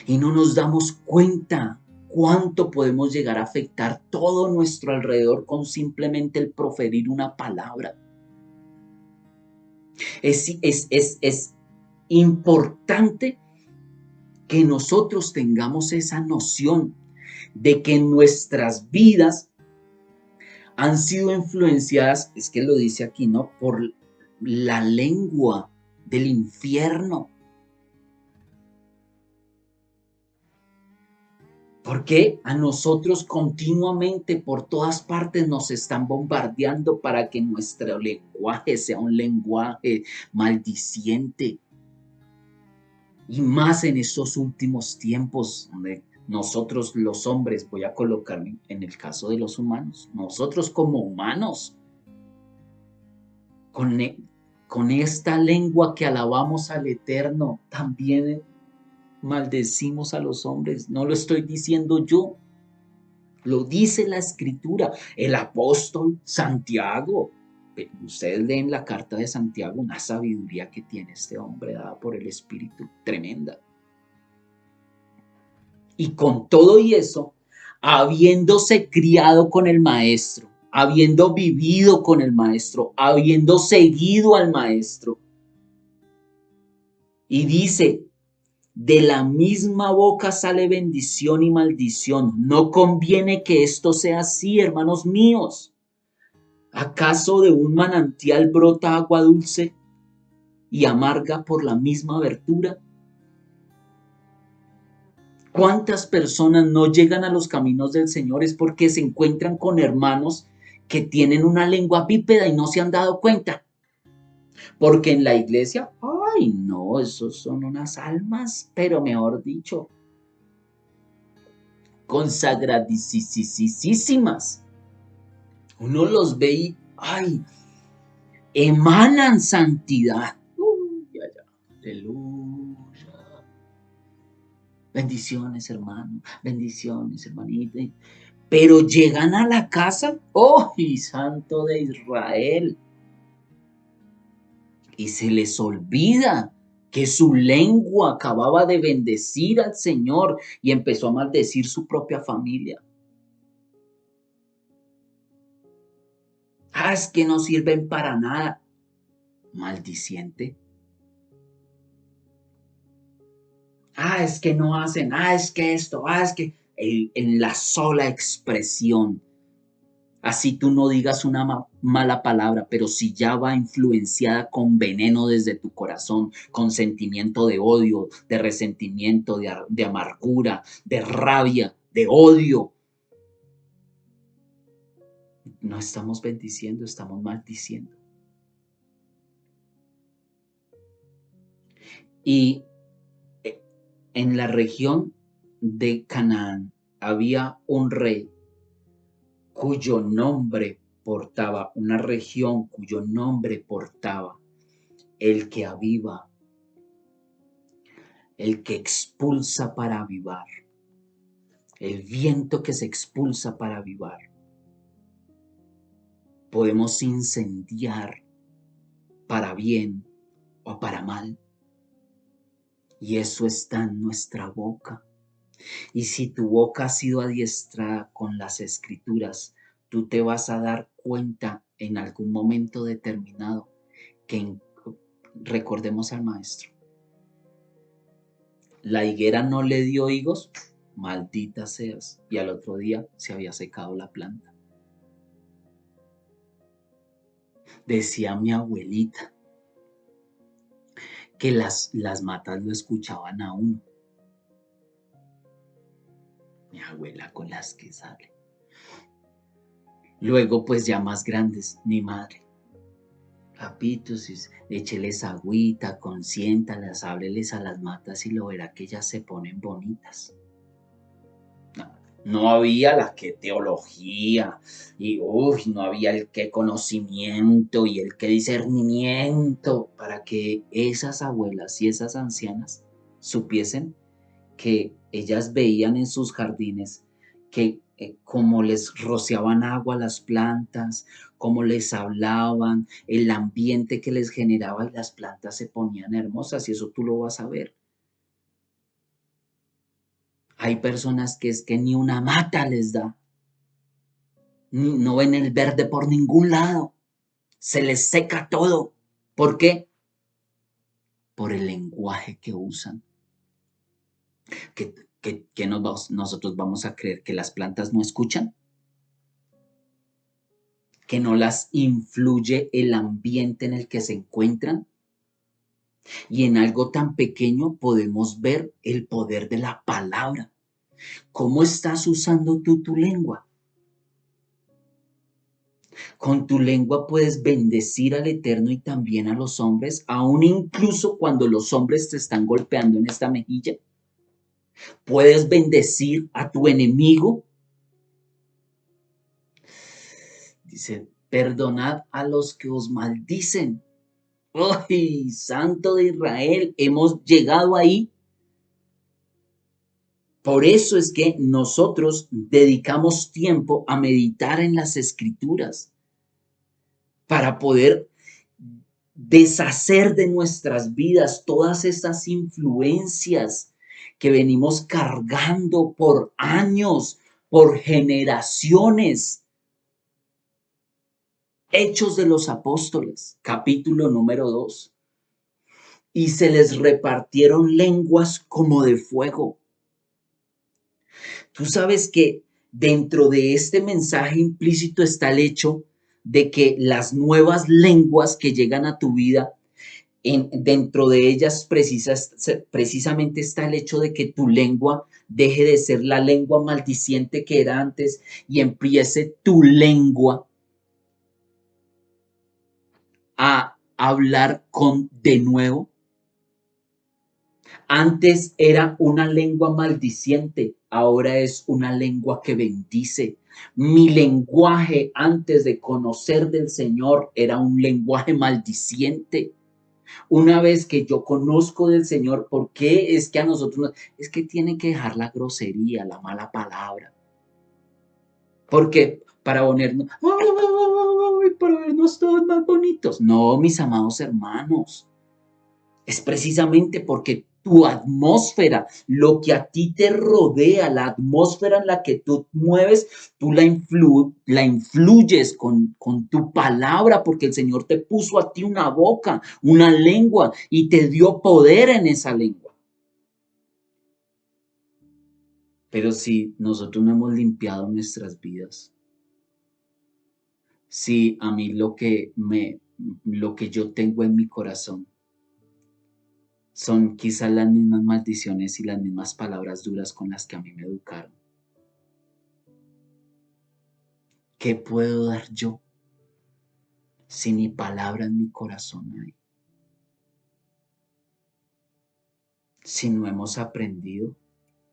Y no nos damos cuenta cuánto podemos llegar a afectar todo nuestro alrededor con simplemente el proferir una palabra. Es importante que nosotros tengamos esa noción de que nuestras vidas han sido influenciadas, es que lo dice aquí, ¿no? Por la lengua del infierno. Porque a nosotros continuamente por todas partes nos están bombardeando para que nuestro lenguaje sea un lenguaje maldiciente. Y más en estos últimos tiempos, donde nosotros los hombres, voy a colocarme en el caso de los humanos, nosotros como humanos, con esta lengua que alabamos al Eterno, también maldecimos a los hombres. No lo estoy diciendo yo, lo dice la Escritura. El apóstol Santiago, ustedes leen la carta de Santiago, una sabiduría que tiene este hombre dada por el Espíritu, tremenda. Y con todo y eso, habiéndose criado con el maestro, habiendo vivido con el maestro, habiendo seguido al maestro, y dice, de la misma boca sale bendición y maldición. No conviene que esto sea así, hermanos míos. ¿Acaso de un manantial brota agua dulce y amarga por la misma abertura? ¿Cuántas personas no llegan a los caminos del Señor es porque se encuentran con hermanos que tienen una lengua bípeda y no se han dado cuenta. Porque en la iglesia, ay no, esos son unas almas, pero mejor dicho, consagradísimas. Uno los ve y, ay, emanan santidad. Ay, aleluya. Bendiciones, hermano. Bendiciones, hermanita. Pero llegan a la casa, ¡oh, y santo de Israel! Y se les olvida que su lengua acababa de bendecir al Señor y empezó a maldecir su propia familia. Ah, es que no sirven para nada. Maldiciente. Ah, es que no hacen. Ah, es que esto. Ah, es que en la sola expresión. Así tú no digas una mala palabra, pero si ya va influenciada con veneno desde tu corazón, con sentimiento de odio, de resentimiento, de amargura, de rabia, de odio, no estamos bendiciendo, estamos maldiciendo. Y en la región de Canaán había un rey cuyo nombre portaba, una región cuyo nombre portaba el que aviva, el que expulsa para avivar, el viento que se expulsa para avivar. Podemos incendiar para bien o para mal. Y eso está en nuestra boca. Y si tu boca ha sido adiestrada con las escrituras, tú te vas a dar cuenta en algún momento determinado que recordemos al maestro. La higuera no le dio higos, maldita seas. Y al otro día se había secado la planta. Decía mi abuelita que las matas lo escuchaban a uno. Mi abuela con las que sale. Luego, pues ya más grandes, mi madre. Papitos, écheles agüita, consiéntalas, ábreles a las matas y lo verá que ellas se ponen bonitas. No había la que teología y no había el que conocimiento y el que discernimiento para que esas abuelas y esas ancianas supiesen que ellas veían en sus jardines que como les rociaban agua a las plantas, como les hablaban, el ambiente que les generaba y las plantas se ponían hermosas y eso tú lo vas a ver. Hay personas que es que ni una mata les da. No ven el verde por ningún lado. Se les seca todo. ¿Por qué? Por el lenguaje que usan. ¿Qué nosotros vamos a creer? ¿Que las plantas no escuchan? ¿Que no las influye el ambiente en el que se encuentran? Y en algo tan pequeño podemos ver el poder de la palabra. ¿Cómo estás usando tú tu lengua? Con tu lengua puedes bendecir al Eterno y también a los hombres, aún incluso cuando los hombres te están golpeando en esta mejilla. Puedes bendecir a tu enemigo. Dice, perdonad a los que os maldicen. ¡Ay, Santo de Israel! Hemos llegado ahí. Por eso es que nosotros dedicamos tiempo a meditar en las escrituras para poder deshacer de nuestras vidas todas esas influencias que venimos cargando por años, por generaciones. Hechos de los Apóstoles, capítulo número 2. Y se les repartieron lenguas como de fuego. Tú sabes que dentro de este mensaje implícito está el hecho de que las nuevas lenguas que llegan a tu vida, dentro de ellas precisamente está el hecho de que tu lengua deje de ser la lengua maldiciente que era antes y empiece tu lengua a hablar con de nuevo. Antes era una lengua maldiciente, ahora es una lengua que bendice. Mi lenguaje antes de conocer del Señor era un lenguaje maldiciente. Una vez que yo conozco del Señor, ¿por qué es que a nosotros es que tienen que dejar la grosería, la mala palabra? Porque para ponernos, ¡ay! Para vernos todos más bonitos. No, mis amados hermanos. Es precisamente porque tu atmósfera, lo que a ti te rodea, la atmósfera en la que tú mueves, tú la influyes con tu palabra, porque el Señor te puso a ti una boca, una lengua, y te dio poder en esa lengua. Pero si nosotros no hemos limpiado nuestras vidas, si a mí lo que yo tengo en mi corazón son quizás las mismas maldiciones y las mismas palabras duras con las que a mí me educaron. ¿Qué puedo dar yo si mi palabra en mi corazón hay? Si no hemos aprendido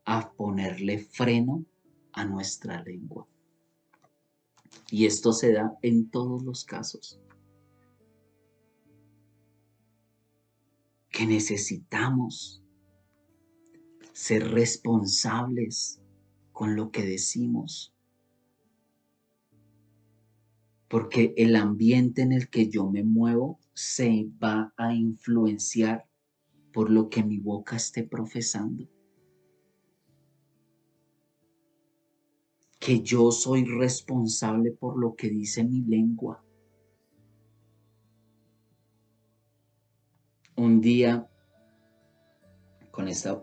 a ponerle freno a nuestra lengua. Y esto se da en todos los casos. Que necesitamos ser responsables con lo que decimos. Porque el ambiente en el que yo me muevo se va a influenciar por lo que mi boca esté profesando. Que yo soy responsable por lo que dice mi lengua. Un día, con esta,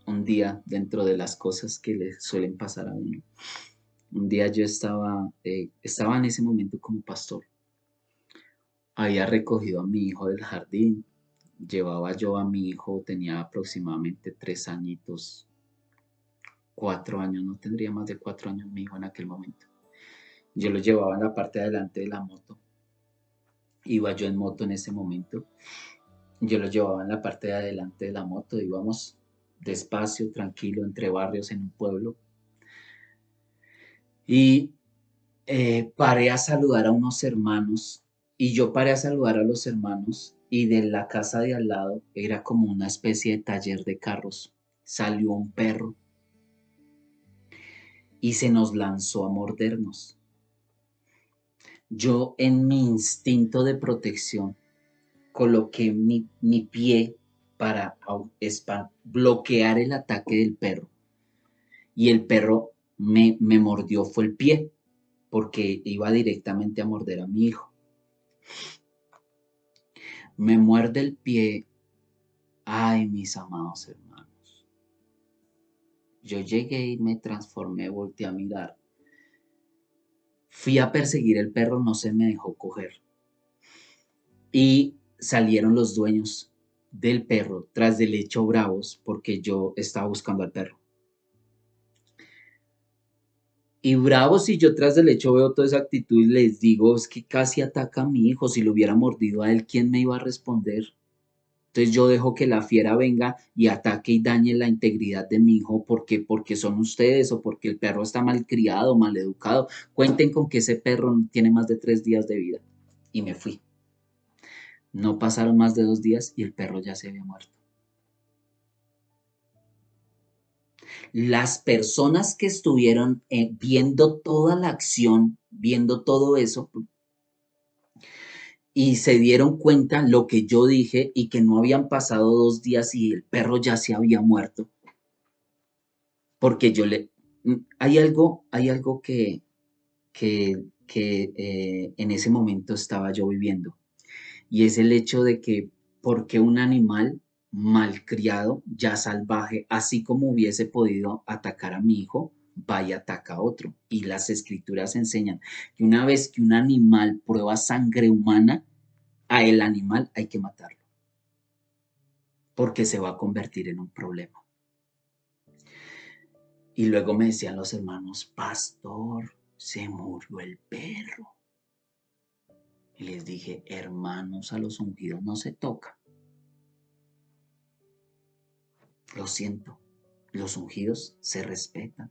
un día dentro de las cosas que le suelen pasar a uno, un día yo estaba en ese momento como pastor. Había recogido a mi hijo del jardín. Llevaba yo a mi hijo, tenía aproximadamente 3 añitos, 4 años, no tendría más de 4 años mi hijo en aquel momento. Yo lo llevaba en la parte de adelante de la moto. Iba yo en moto en ese momento. Yo lo llevaba en la parte de adelante de la moto. Íbamos despacio, tranquilo, entre barrios en un pueblo. Y paré a saludar a unos hermanos. Y yo paré a saludar a los hermanos. Y de la casa de al lado era como una especie de taller de carros. Salió un perro y se nos lanzó a mordernos. Yo en mi instinto de protección coloqué mi pie para bloquear el ataque del perro. Y el perro me mordió, fue el pie, porque iba directamente a morder a mi hijo. Me muerde el pie. Ay, mis amados hermanos. Yo llegué y me transformé, volteé a mirar. Fui a perseguir el perro, no se me dejó coger. Y salieron los dueños del perro tras del hecho bravos porque yo estaba buscando al perro. Y bravos, si yo tras del hecho veo toda esa actitud y les digo, es que casi ataca a mi hijo, si lo hubiera mordido a él, ¿quién me iba a responder? Entonces yo dejo que la fiera venga y ataque y dañe la integridad de mi hijo porque son ustedes o porque el perro está mal criado, mal educado. Cuenten con que ese perro no tiene más de 3 días de vida. Y me fui. No pasaron más de 2 días y el perro ya se había muerto. Las personas que estuvieron viendo toda la acción, viendo todo eso, y se dieron cuenta lo que yo dije y que no habían pasado 2 días y el perro ya se había muerto, porque hay algo que en ese momento estaba yo viviendo, y es el hecho de que porque un animal malcriado, ya salvaje, así como hubiese podido atacar a mi hijo, va y ataca a otro. Y las escrituras enseñan que una vez que un animal prueba sangre humana, a el animal hay que matarlo, porque se va a convertir en un problema. Y luego me decían los hermanos, pastor, se murió el perro. Y les dije, hermanos, a los ungidos no se toca. Lo siento, los ungidos se respetan.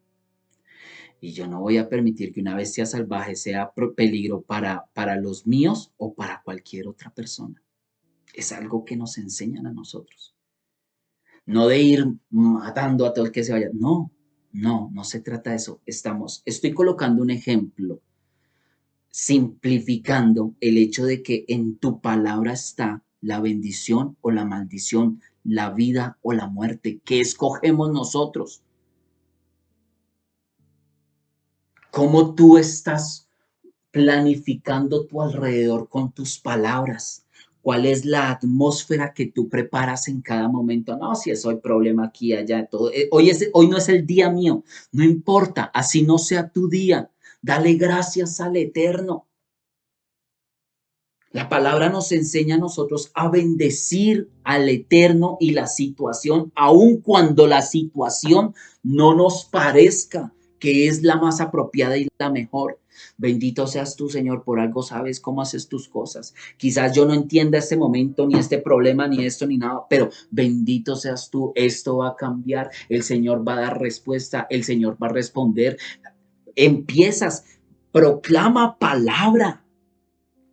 Y yo no voy a permitir que una bestia salvaje sea peligro para los míos o para cualquier otra persona. Es algo que nos enseñan a nosotros. No de ir matando a todo el que se vaya. No, no se trata de eso. Estoy colocando un ejemplo, simplificando el hecho de que en tu palabra está la bendición o la maldición, la vida o la muerte. ¿Qué escogemos nosotros? ¿Cómo tú estás planificando tu alrededor con tus palabras? ¿Cuál es la atmósfera que tú preparas en cada momento? No, si es hoy problema aquí, allá, todo. Hoy no es el día mío, no importa, así no sea tu día. Dale gracias al Eterno. La palabra nos enseña a nosotros a bendecir al Eterno y la situación, aun cuando la situación no nos parezca que es la más apropiada y la mejor. Bendito seas tú, Señor, por algo sabes cómo haces tus cosas. Quizás yo no entienda este momento, ni este problema, ni esto, ni nada, pero bendito seas tú, esto va a cambiar, el Señor va a dar respuesta, el Señor va a responder. Empiezas, proclama palabra.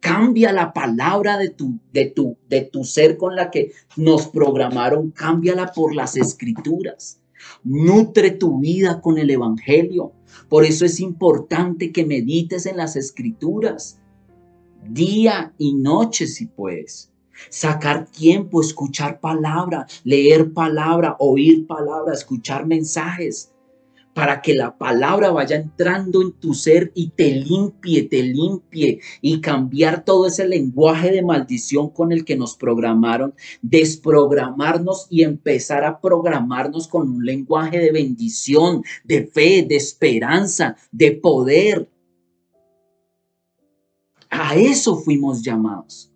Cambia la palabra de tu ser con la que nos programaron, cámbiala por las escrituras. Nutre tu vida con el evangelio. Por eso es importante que medites en las escrituras, día y noche si puedes. Sacar tiempo, escuchar palabra, leer palabra, oír palabra, escuchar mensajes, para que la palabra vaya entrando en tu ser y te limpie y cambiar todo ese lenguaje de maldición con el que nos programaron, desprogramarnos y empezar a programarnos con un lenguaje de bendición, de fe, de esperanza, de poder. A eso fuimos llamados.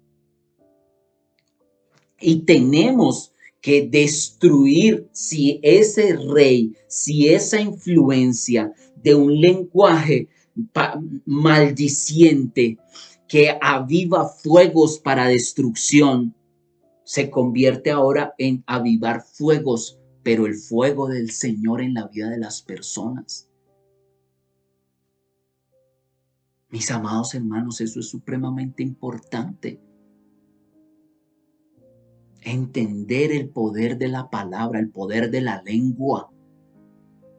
Y tenemos que destruir si ese rey, si esa influencia de un lenguaje maldiciente que aviva fuegos para destrucción, se convierte ahora en avivar fuegos, pero el fuego del Señor en la vida de las personas. Mis amados hermanos, eso es supremamente importante. Entender el poder de la palabra, el poder de la lengua.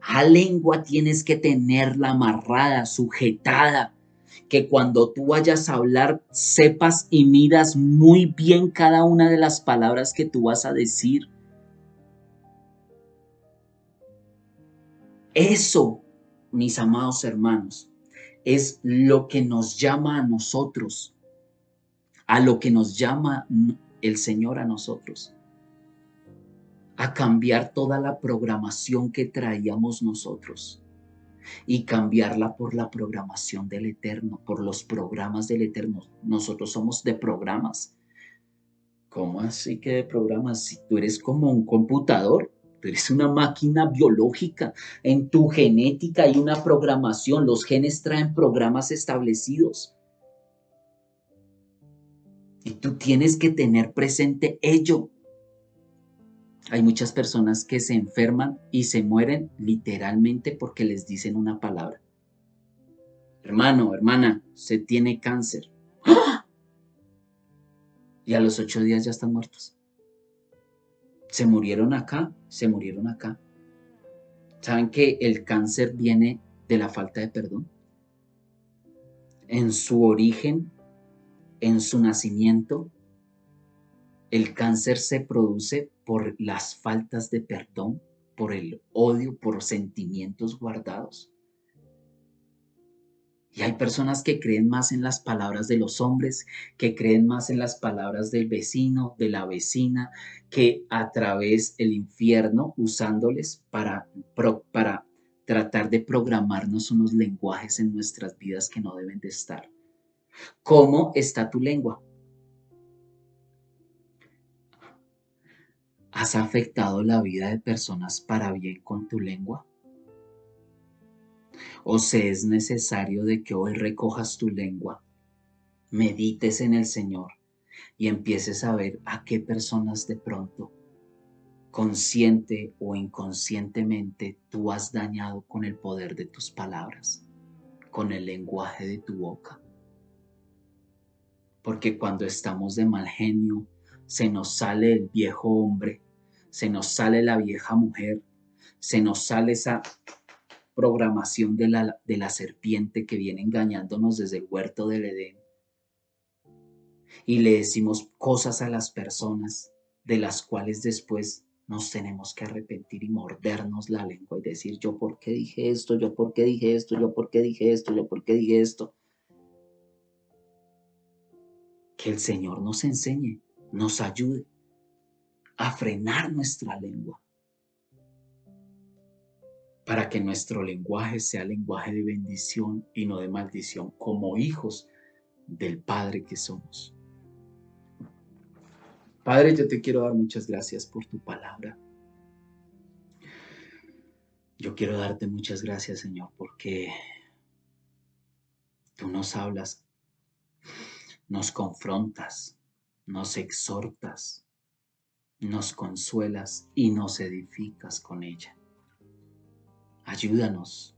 A lengua tienes que tenerla amarrada, sujetada, que cuando tú vayas a hablar sepas y midas muy bien cada una de las palabras que tú vas a decir. Eso, mis amados hermanos, es lo que nos llama a nosotros, a lo que nos llama el Señor a nosotros, a cambiar toda la programación que traíamos nosotros y cambiarla por la programación del Eterno, por los programas del Eterno. Nosotros somos de programas. ¿Cómo así que de programas? Si tú eres como un computador, tú eres una máquina biológica. En tu genética hay una programación. Los genes traen programas establecidos. Y tú tienes que tener presente ello. Hay muchas personas que se enferman y se mueren literalmente porque les dicen una palabra. Hermano, hermana, se tiene cáncer. ¡Ah! Y a los 8 días ya están muertos. Se murieron acá, se murieron acá. ¿Saben que el cáncer viene de la falta de perdón? En su origen, en su nacimiento, el cáncer se produce por las faltas de perdón, por el odio, por sentimientos guardados. Y hay personas que creen más en las palabras de los hombres, que creen más en las palabras del vecino, de la vecina, que a través del infierno, usándoles para tratar de programarnos unos lenguajes en nuestras vidas que no deben de estar. ¿Cómo está tu lengua? ¿Has afectado la vida de personas para bien con tu lengua? ¿O se es necesario de que hoy recojas tu lengua medites en el Señor y empieces a ver a qué personas de pronto, consciente o inconscientemente, tú has dañado con el poder de tus palabras, con el lenguaje de tu boca. Porque cuando estamos de mal genio, se nos sale el viejo hombre, se nos sale la vieja mujer, se nos sale esa programación de la serpiente que viene engañándonos desde el huerto del Edén. Y le decimos cosas a las personas de las cuales después nos tenemos que arrepentir y mordernos la lengua y decir, yo por qué dije esto, yo por qué dije esto, yo por qué dije esto, yo por qué dije esto. Que el Señor nos enseñe, nos ayude a frenar nuestra lengua para que nuestro lenguaje sea lenguaje de bendición y no de maldición, como hijos del Padre que somos. Padre, yo te quiero dar muchas gracias por tu palabra. Yo quiero darte muchas gracias, Señor, porque tú nos hablas, nos confrontas, nos exhortas, nos consuelas y nos edificas con ella. Ayúdanos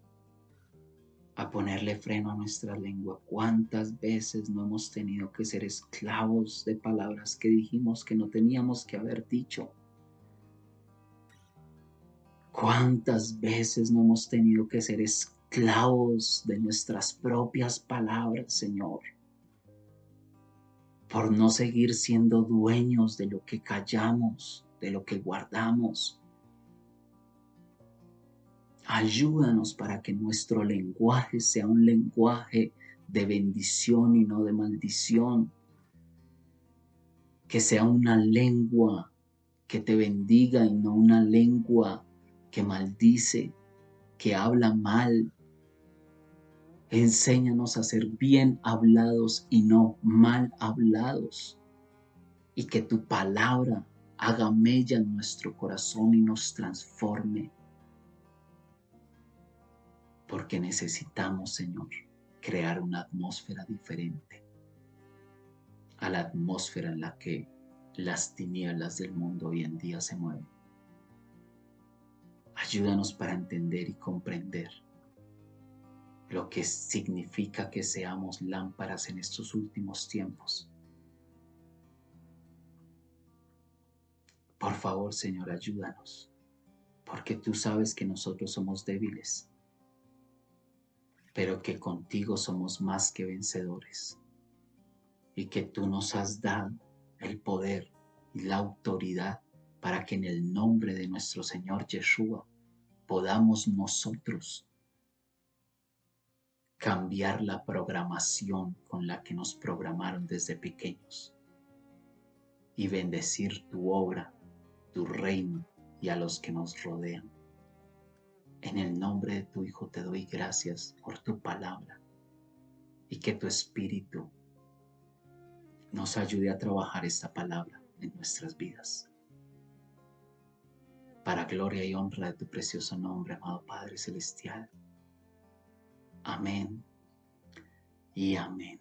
a ponerle freno a nuestra lengua. ¿Cuántas veces no hemos tenido que ser esclavos de palabras que dijimos que no teníamos que haber dicho? ¿Cuántas veces no hemos tenido que ser esclavos de nuestras propias palabras, Señor? Por no seguir siendo dueños de lo que callamos, de lo que guardamos. Ayúdanos para que nuestro lenguaje sea un lenguaje de bendición y no de maldición. Que sea una lengua que te bendiga y no una lengua que maldice, que habla mal. Enséñanos a ser bien hablados y no mal hablados. Y que tu palabra haga mella en nuestro corazón y nos transforme. Porque necesitamos, Señor, crear una atmósfera diferente a la atmósfera en la que las tinieblas del mundo hoy en día se mueven. Ayúdanos para entender y comprender lo que significa que seamos lámparas en estos últimos tiempos. Por favor, Señor, ayúdanos, porque tú sabes que nosotros somos débiles, pero que contigo somos más que vencedores y que tú nos has dado el poder y la autoridad para que en el nombre de nuestro Señor Yeshua podamos nosotros cambiar la programación con la que nos programaron desde pequeños y bendecir tu obra, tu reino y a los que nos rodean. En el nombre de tu Hijo te doy gracias por tu palabra y que tu Espíritu nos ayude a trabajar esta palabra en nuestras vidas. Para gloria y honra de tu precioso nombre, amado Padre Celestial. Amén y amén.